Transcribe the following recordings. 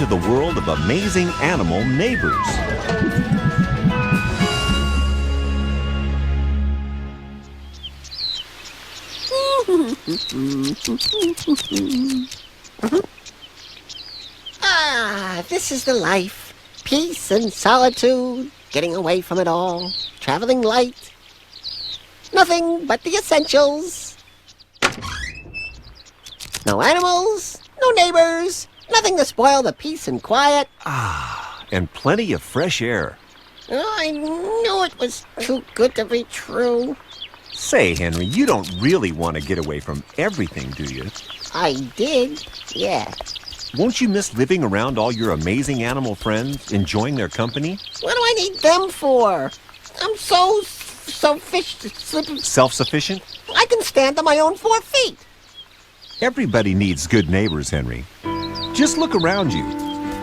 to the world of amazing animal neighbors. This is the life. Peace and solitude, getting away from it all, traveling light. Nothing but the essentials. No animals, no neighbors, nothing to spoil the peace and quiet. And plenty of fresh air. Oh, I knew it was too good to be true. Say, Henry, you don't really want to get away from everything, do you? I did, yeah. Won't you miss living around all your amazing animal friends, enjoying their company? What do I need them for? I'm so Self-sufficient? I can stand on my own 4 feet. Everybody needs good neighbors, Henry. Just look around you.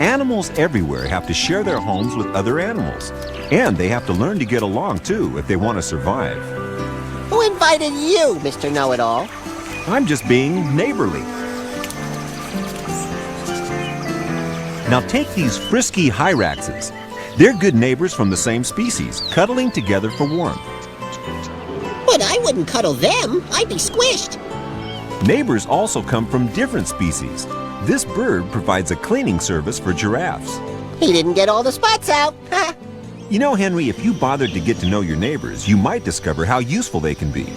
Animals everywhere have to share their homes with other animals. And they have to learn to get along, too, if they want to survive. Who invited you, Mr. Know-It-All? I'm just being neighborly. Now take these frisky hyraxes. They're good neighbors from the same species, cuddling together for warmth. But I wouldn't cuddle them. I'd be squished. Neighbors also come from different species. This bird provides a cleaning service for giraffes. He didn't get all the spots out. You know, Henry, if you bothered to get to know your neighbors, you might discover how useful they can be.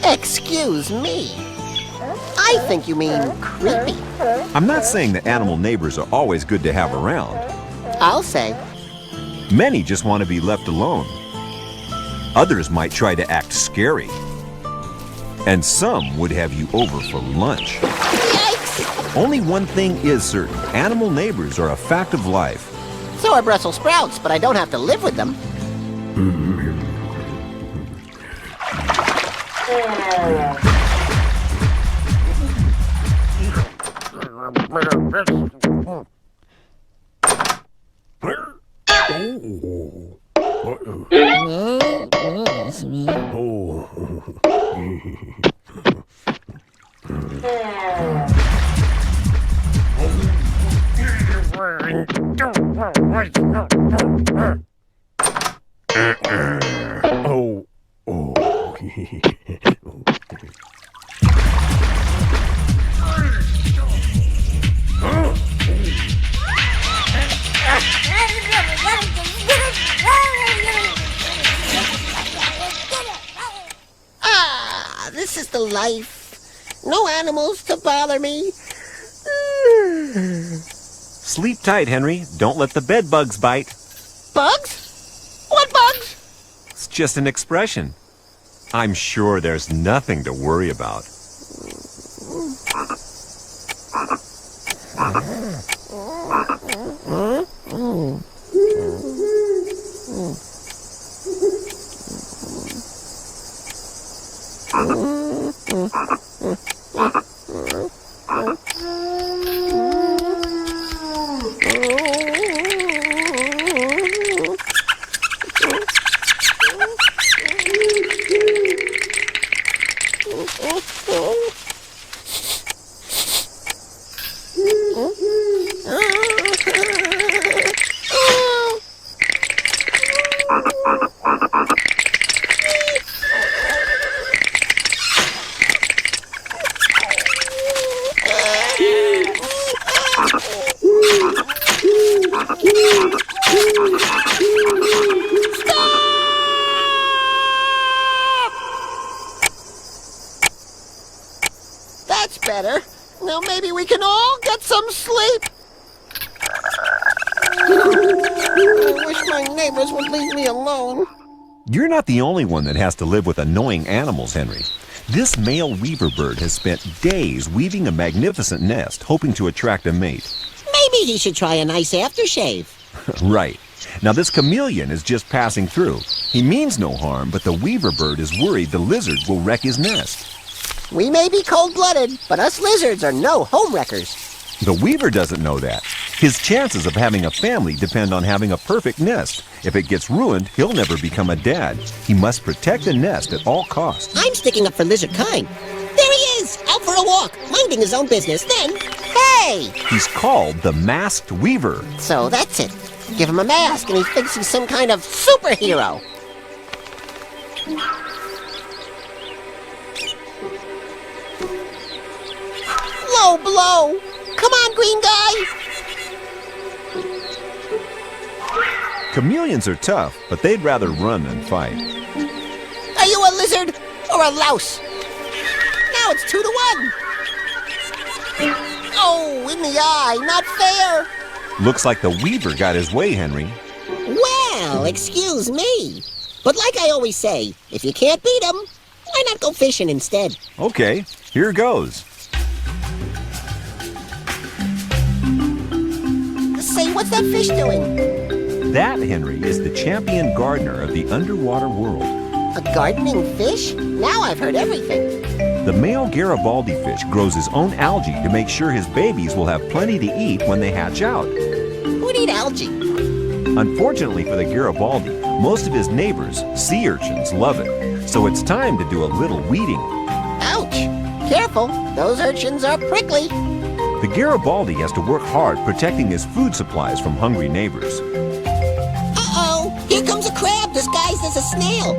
Excuse me. I think you mean creepy. I'm not saying that animal neighbors are always good to have around. I'll say. Many just want to be left alone. Others might try to act scary. And some would have you over for lunch. Yikes! Only one thing is certain. Animal neighbors are a fact of life. So are Brussels sprouts, but I don't have to live with them. This is the life. No animals to bother me. Sleep tight, Henry. Don't let the bed bugs bite. Bugs? What bugs? It's just an expression. I'm sure there's nothing to worry about. That's better. Now maybe we can all get some sleep. I wish my neighbors would leave me alone. You're not the only one that has to live with annoying animals, Henry. This male weaver bird has spent days weaving a magnificent nest, hoping to attract a mate. Maybe he should try a nice aftershave. Right. Now this chameleon is just passing through. He means no harm, but the weaver bird is worried the lizard will wreck his nest. We may be cold-blooded, but us lizards are no home wreckers. The weaver doesn't know that. His chances of having a family depend on having a perfect nest. If it gets ruined, he'll never become a dad. He must protect the nest at all costs. I'm sticking up for lizard kind. There he is, out for a walk, minding his own business. Then, hey! Hey! He's called the Masked Weaver. So that's it. Give him a mask and he thinks he's some kind of superhero. Low blow! Come on, green guy! Chameleons are tough, but they'd rather run than fight. Are you a lizard or a louse? Now it's 2-1. Oh, in the eye, not fair. Looks like the Weaver got his way, Henry. Well, excuse me. But like I always say, if you can't beat 'em, why not go fishing instead? Okay, here goes. Say, what's that fish doing? That, Henry, is the champion gardener of the underwater world. A gardening fish? Now I've heard everything. The male Garibaldi fish grows his own algae to make sure his babies will have plenty to eat when they hatch out. Who'd eat algae? Unfortunately for the Garibaldi, most of his neighbors, sea urchins, love it. So it's time to do a little weeding. Ouch! Careful, those urchins are prickly. The Garibaldi has to work hard protecting his food supplies from hungry neighbors. Uh-oh! Here comes a crab disguised as a snail.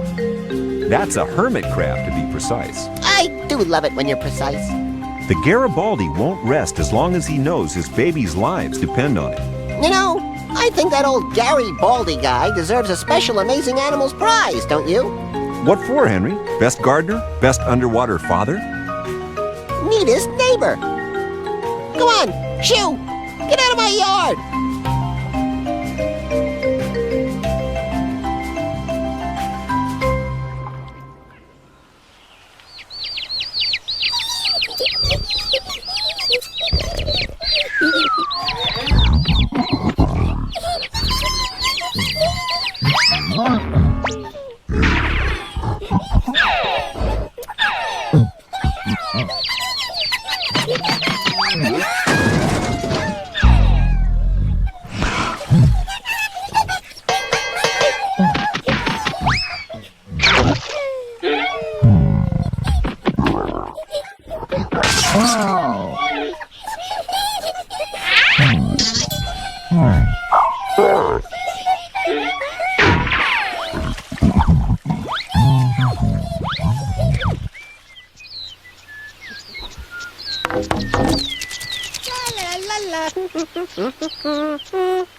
That's a hermit crab, to be precise. I do love it when you're precise. The Garibaldi won't rest as long as he knows his babies' lives depend on it. You know, I think that old Gary Baldy guy deserves a special Amazing Animals prize, don't you? What for, Henry? Best gardener? Best underwater father? Neatest neighbor. Come on, shoo! Get out of my yard!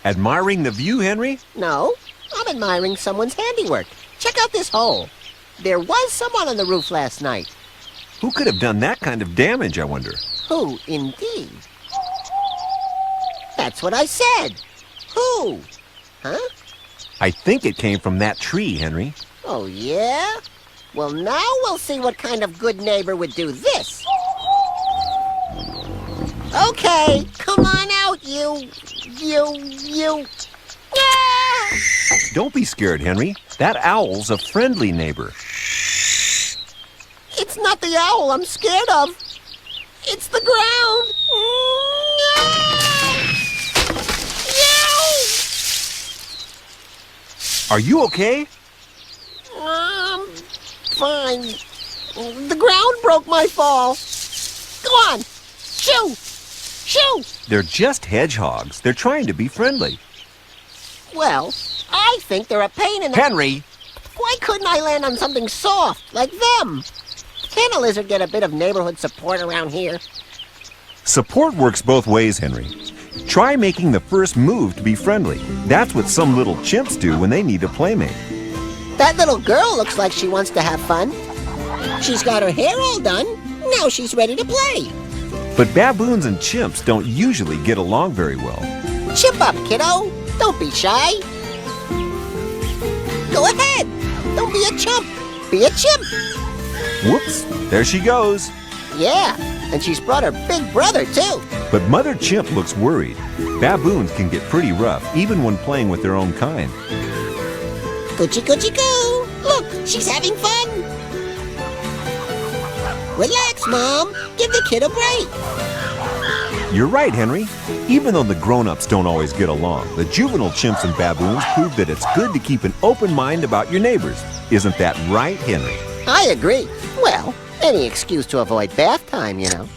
Admiring the view, Henry? No, I'm admiring someone's handiwork. Check out this hole. There was someone on the roof last night. Who could have done that kind of damage, I wonder? Who, indeed? That's what I said. Who? Huh? I think it came from that tree, Henry. Oh, yeah? Well, now we'll see what kind of good neighbor would do this. Okay, come on out, you. Ah! Don't be scared, Henry. That owl's a friendly neighbor. It's not the owl I'm scared of. It's the ground. Are you okay? Fine. The ground broke my fall. Go on. Shoo! Shoo! They're just hedgehogs. They're trying to be friendly. Well, I think they're a pain in the... Henry! Why couldn't I land on something soft, like them? Can a lizard get a bit of neighborhood support around here? Support works both ways, Henry. Try making the first move to be friendly. That's what some little chimps do when they need a playmate. That little girl looks like she wants to have fun. She's got her hair all done. Now she's ready to play. But baboons and chimps don't usually get along very well. Chip up, kiddo. Don't be shy. Go ahead. Don't be a chump. Be a chimp. Whoops, there she goes. Yeah, and she's brought her big brother, too. But Mother Chimp looks worried. Baboons can get pretty rough, even when playing with their own kind. Coochie coochie coo. Look, she's having fun. Relax, Mom. Give the kid a break. You're right, Henry. Even though the grown-ups don't always get along, the juvenile chimps and baboons prove that it's good to keep an open mind about your neighbors. Isn't that right, Henry? I agree. Well, any excuse to avoid bath time, you know.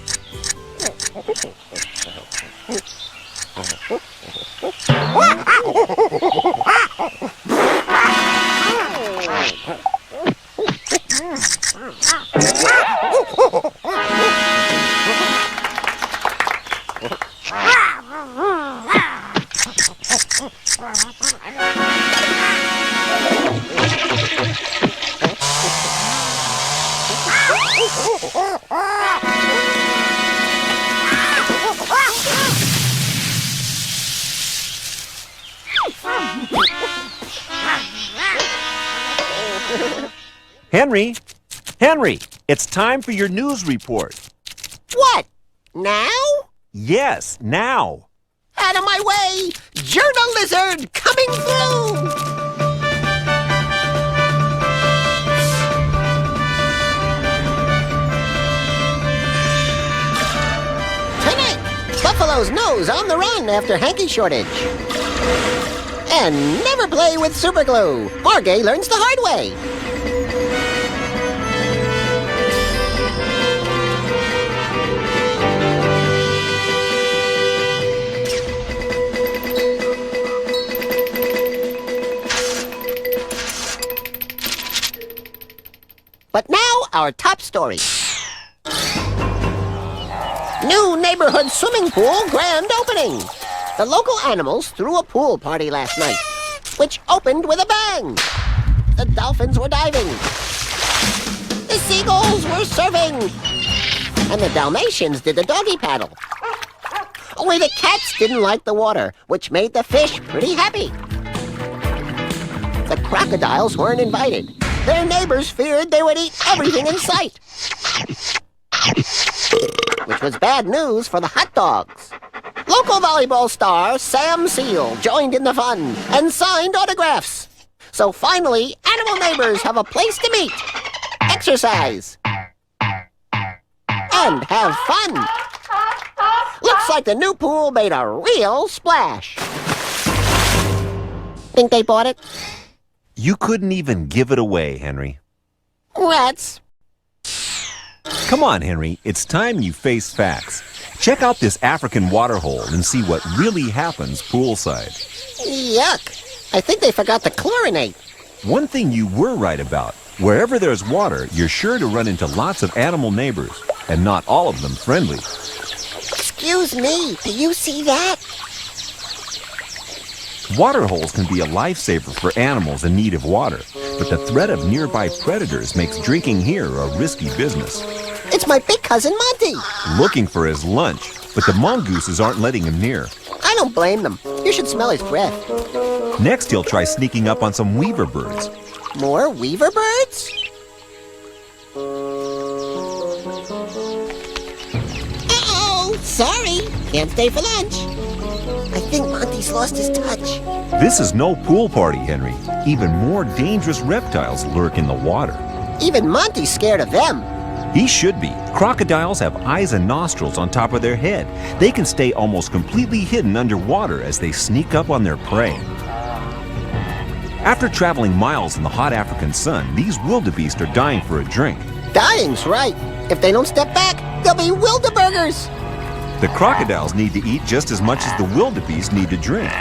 Henry! Henry! It's time for your news report. What? Now? Yes, now. Out of my way! Journal Lizard coming through! Tonight, Buffalo's nose on the run after hanky shortage. And never play with super glue. Margay learns the hard way. But now, our top story. New neighborhood swimming pool grand opening. The local animals threw a pool party last night, which opened with a bang. The dolphins were diving. The seagulls were surfing. And the Dalmatians did the doggy paddle. Only the cats didn't like the water, which made the fish pretty happy. The crocodiles weren't invited. Their neighbors feared they would eat everything in sight. Which was bad news for the hot dogs. Local volleyball star Sam Seal joined in the fun and signed autographs. So finally, animal neighbors have a place to meet, exercise, and have fun. Looks like the new pool made a real splash. Think they bought it? You couldn't even give it away, Henry. Rats. Come on, Henry. It's time you face facts. Check out this African waterhole and see what really happens poolside. Yuck. I think they forgot to chlorinate. One thing you were right about. Wherever there's water, you're sure to run into lots of animal neighbors, and not all of them friendly. Excuse me, do you see that? Water holes can be a lifesaver for animals in need of water, but the threat of nearby predators makes drinking here a risky business. It's my big cousin Monty. Looking for his lunch, but the mongooses aren't letting him near. I don't blame them. You should smell his breath. Next, he'll try sneaking up on some weaver birds. More weaver birds? Uh-oh, sorry. Can't stay for lunch. I think Monty's lost his touch. This is no pool party, Henry. Even more dangerous reptiles lurk in the water. Even Monty's scared of them. He should be. Crocodiles have eyes and nostrils on top of their head. They can stay almost completely hidden underwater as they sneak up on their prey. After traveling miles in the hot African sun, these wildebeest are dying for a drink. Dying's right. If they don't step back, they'll be wildeburgers. The crocodiles need to eat just as much as the wildebeest need to drink.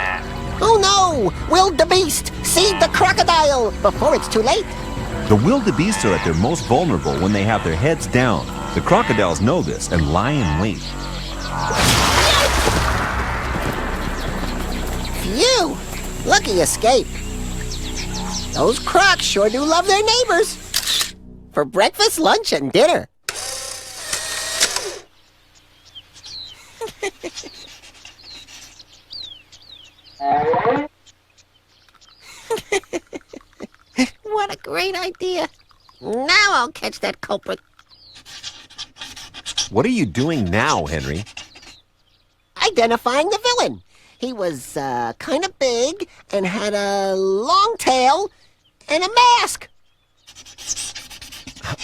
Oh no! Wildebeest! Seed the crocodile before it's too late. The wildebeest are at their most vulnerable when they have their heads down. The crocodiles know this and lie in wait. Phew! Lucky escape. Those crocs sure do love their neighbors. For breakfast, lunch, and dinner. What a great idea. Now I'll catch that culprit. What are you doing now, Henry? Identifying the villain. He was kind of big and had a long tail and a mask.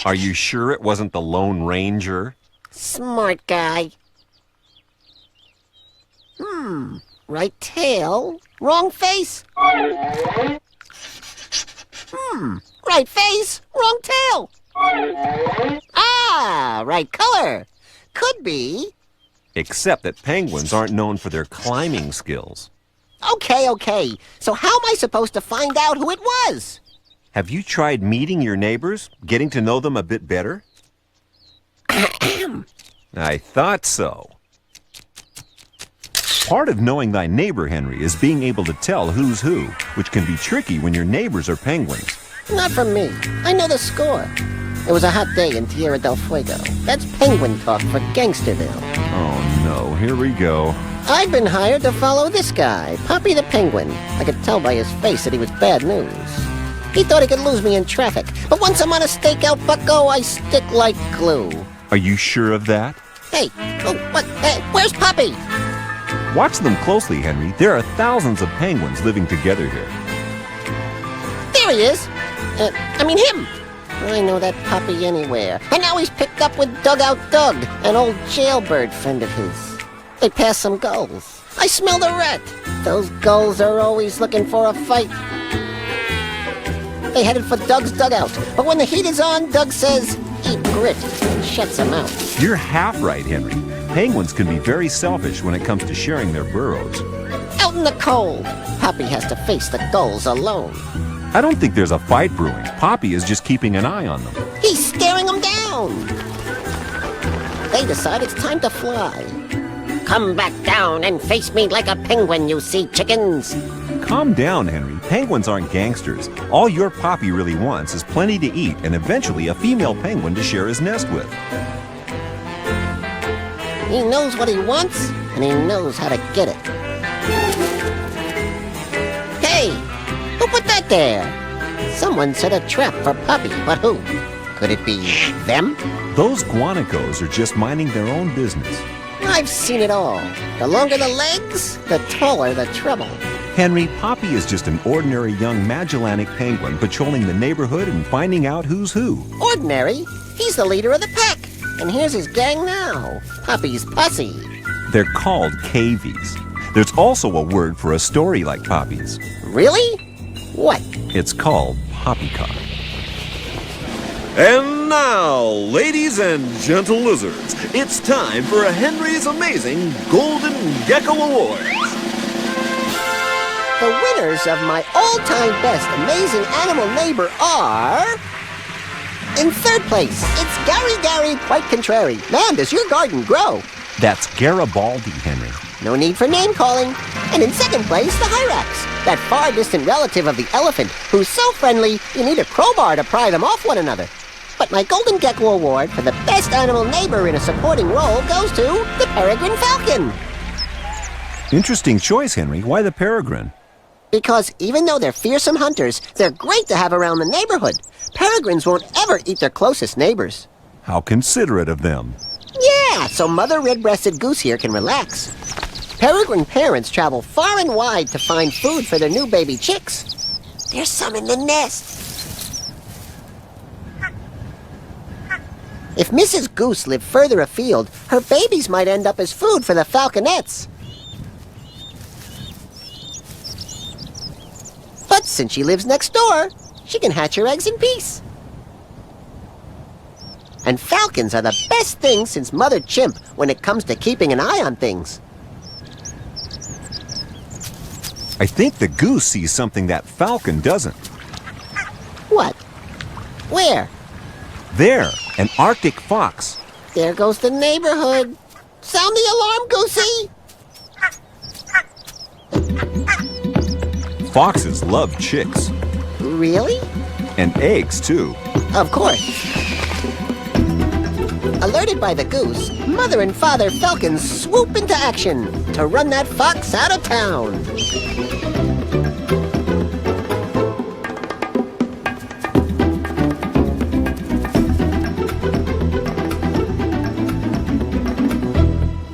Are you sure it wasn't the Lone Ranger? Smart guy. Right tail, wrong face. Right face, wrong tail. Ah, right color. Could be Except that penguins aren't known for their climbing skills. Okay. So how am I supposed to find out who it was? Have you tried meeting your neighbors, getting to know them a bit better? I thought so. Part of knowing thy neighbor, Henry, is being able to tell who's who, which can be tricky when your neighbors are penguins. Not from me. I know the score. It was a hot day in Tierra del Fuego. That's penguin talk for Gangsterville. Oh no, here we go. I've been hired to follow this guy, Poppy the Penguin. I could tell by his face that he was bad news. He thought he could lose me in traffic, but once I'm on a stakeout, bucko, I stick like glue. Are you sure of that? Hey, what? Hey, where's Poppy? Watch them closely, Henry. There are thousands of penguins living together here. There he is. Him. I know that Poppy anywhere. And now he's picked up with Dugout Doug, an old jailbird friend of his. They passed some gulls. I smelled a rat. Those gulls are always looking for a fight. They headed for Doug's dugout, but when the heat is on, Doug says, "Eat grit," and shuts them out. You're half right, Henry. Penguins can be very selfish when it comes to sharing their burrows. Out in the cold, Poppy has to face the gulls alone. I don't think there's a fight brewing. Poppy is just keeping an eye on them. He's staring them down. They decide it's time to fly. Come back down and face me like a penguin, you sea chickens. Calm down, Henry. Penguins aren't gangsters. All your Poppy really wants is plenty to eat and eventually a female penguin to share his nest with. He knows what he wants, and he knows how to get it. Hey, who put that there? Someone set a trap for Poppy, but who? Could it be them? Those guanacos are just minding their own business. I've seen it all. The longer the legs, the taller the trouble. Henry, Poppy is just an ordinary young Magellanic penguin patrolling the neighborhood and finding out who's who. Ordinary? He's the leader of the pack. And here's his gang now. Poppy's posse. They're called cavies. There's also a word for a story like Poppy's. Really? What? It's called poppycock. And now, ladies and gentle lizards, it's time for Henry's Amazing Golden Gecko Awards. The winners of my all-time best amazing animal neighbor are... In third place, it's Gary Quite Contrary. Man, does your garden grow. That's Garibaldi, Henry. No need for name-calling. And in second place, the Hyrax, that far-distant relative of the elephant who's so friendly you need a crowbar to pry them off one another. But my Golden Gecko Award for the best animal neighbor in a supporting role goes to the peregrine falcon. Interesting choice, Henry. Why the peregrine? Because even though they're fearsome hunters, they're great to have around the neighborhood. Peregrines won't ever eat their closest neighbors. How considerate of them. Yeah, so Mother Red-Breasted Goose here can relax. Peregrine parents travel far and wide to find food for their new baby chicks. There's some in the nest. If Mrs. Goose lived further afield, her babies might end up as food for the falconets. But since she lives next door, she can hatch her eggs in peace. And falcons are the best thing since Mother Chimp when it comes to keeping an eye on things. I think the goose sees something that falcon doesn't. What? Where? There, an Arctic fox. There goes the neighborhood. Sound the alarm, Goosey! Foxes love chicks. Really? And eggs, too. Of course. Alerted by the goose, Mother and Father Falcons swoop into action to run that fox out of town.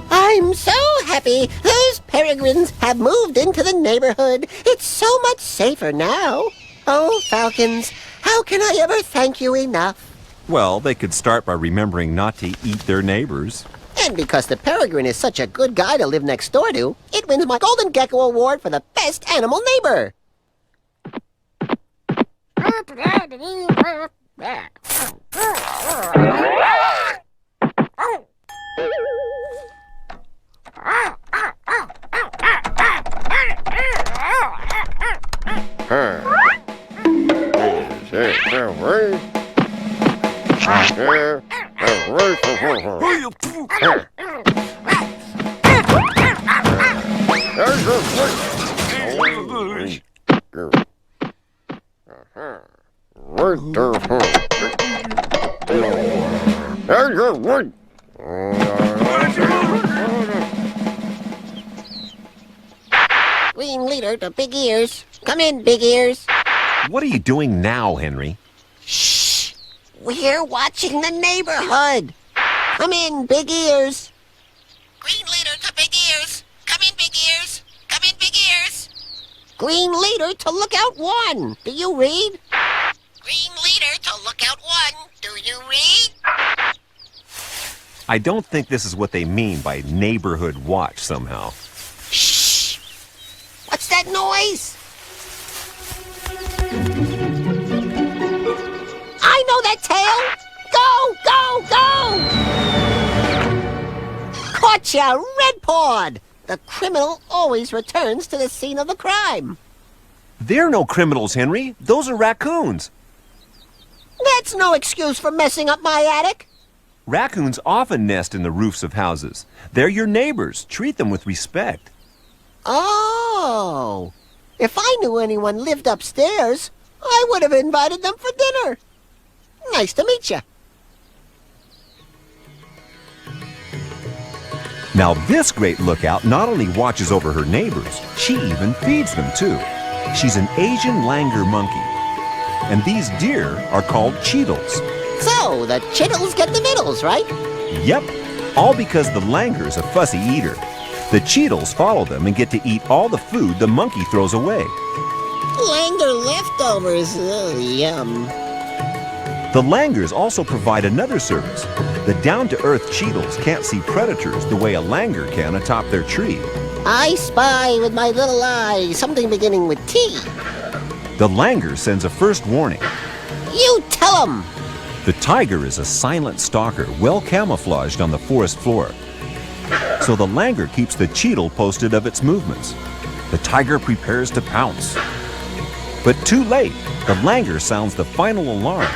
I'm so happy those peregrines have moved into the neighborhood. It's so much safer now. Oh, Falcons, how can I ever thank you enough? Well, they could start by remembering not to eat their neighbors. And because the peregrine is such a good guy to live next door to, it wins my Golden Gecko Award for the best animal neighbor. Green leader to Big Ears. Come in, Big Ears. What are you doing now, Henry? Shh! We're watching the neighborhood. Come in, Big Ears. Green leader to Big Ears. Come in, Big Ears. Come in, Big Ears. Green leader to Lookout 1. Do you read? Green leader to Lookout 1. Do you read? I don't think this is what they mean by neighborhood watch somehow. Shh! What's that noise? I know that tail! Go, go, go! Caught ya, Red Pawed! The criminal always returns to the scene of the crime. They're no criminals, Henry. Those are raccoons. That's no excuse for messing up my attic. Raccoons often nest in the roofs of houses. They're your neighbors. Treat them with respect. Oh, if I knew anyone lived upstairs, I would have invited them for dinner. Nice to meet you. Now this great lookout not only watches over her neighbors, she even feeds them too. She's an Asian langur monkey. And these deer are called cheetles. So, the chittles get the middles, right? Yep, all because the langur's a fussy eater. The cheetles follow them and get to eat all the food the monkey throws away. Langur leftovers, yum. The langurs also provide another service. The down-to-earth cheetles can't see predators the way a langur can atop their tree. I spy with my little eye something beginning with T. The langur sends a first warning. You tell 'em! The tiger is a silent stalker, well camouflaged on the forest floor. So the langur keeps the cheetle posted of its movements. The tiger prepares to pounce. But too late, the langur sounds the final alarm.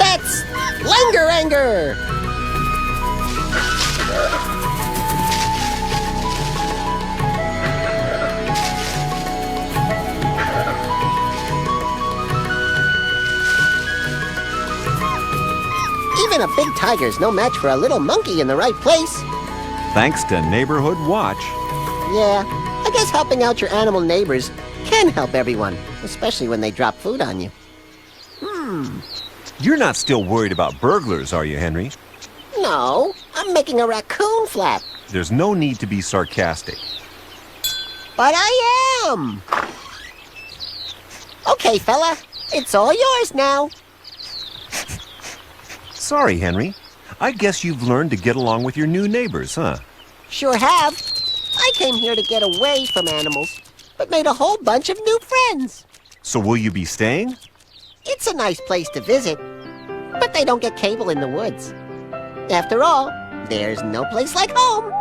That's langur anger! Even a big tiger's no match for a little monkey in the right place. Thanks to Neighborhood Watch. Yeah, I guess helping out your animal neighbors can help everyone, especially when they drop food on you. You're not still worried about burglars, are you, Henry? No, I'm making a raccoon flap. There's no need to be sarcastic. But I am! Okay, fella, it's all yours now. Sorry, Henry. I guess you've learned to get along with your new neighbors, huh? Sure have. I came here to get away from animals, but made a whole bunch of new friends. So will you be staying? It's a nice place to visit, but they don't get cable in the woods. After all, there's no place like home.